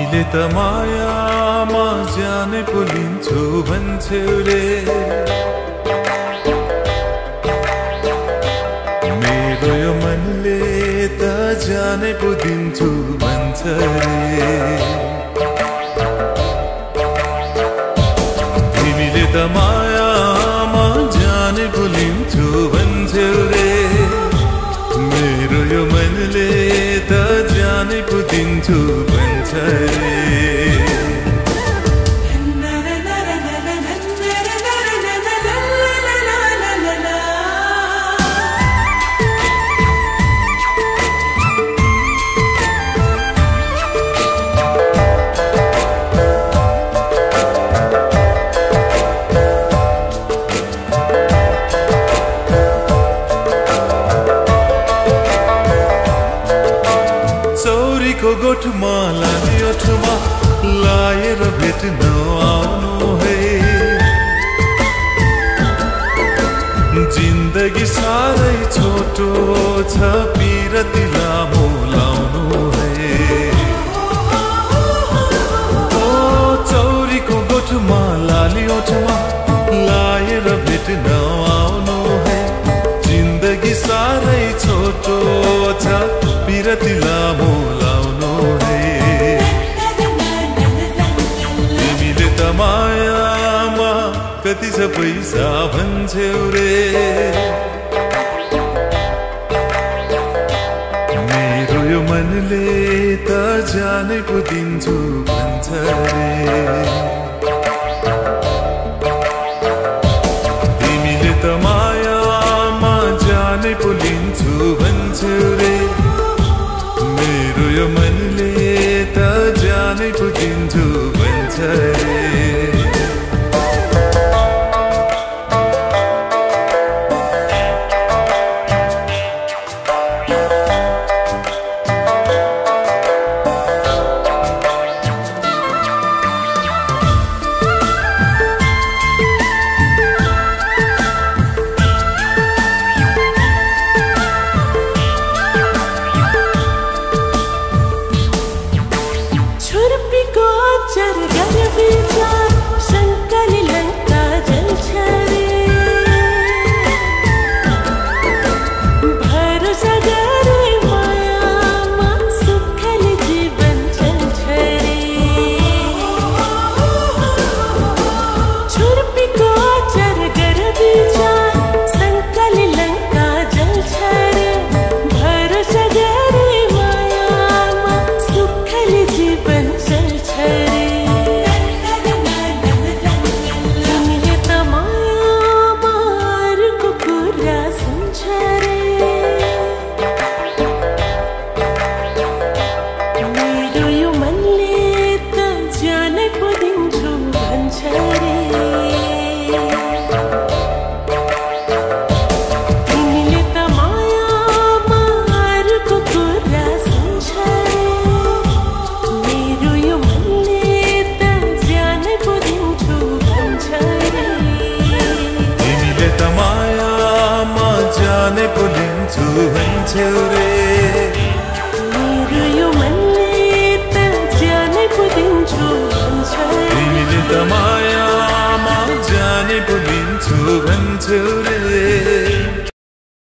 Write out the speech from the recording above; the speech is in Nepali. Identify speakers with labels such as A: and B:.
A: तिमीले त मायामा जाने पो लिन्छु भन्छौ रे मेरो यो मनले त जाने पो दिन्छु भन्छ रे तिमीले त मायामा जाने पो लिन्छु भन्छौ रे मेरो यो मनले त जाने पो दिन्छु भन्छ रे चौरीको गोठमा लाने ओठमा लाएर भेट्न आउनु है जिन्दगी साह्रै छोटो छ पिरती लामो लाउनु है ओ चौरीको गोठमा लाली ओठमा लाएर भेट्न आउनु है जिन्दगी साह्रै छोटो छ पिरती लामो लाउनु है तिमीले त मायामा कति छ पैसा भन्छौ रे मेरो यो मनले त जाने पो दिन्छु भन्छ रे तिमीले त मायामा जाने पो लिन्छु भन्छौ रे मेरो यो मनले त जाने पो दिन्छु भन्छ रे जाने पो लिन्छु भन्छौ रे
B: मेरो यो मनले त जाने पो दिन्छु भन्छ
A: तिमीले त मायामा जाने पो लिन्छु भन्छौ रे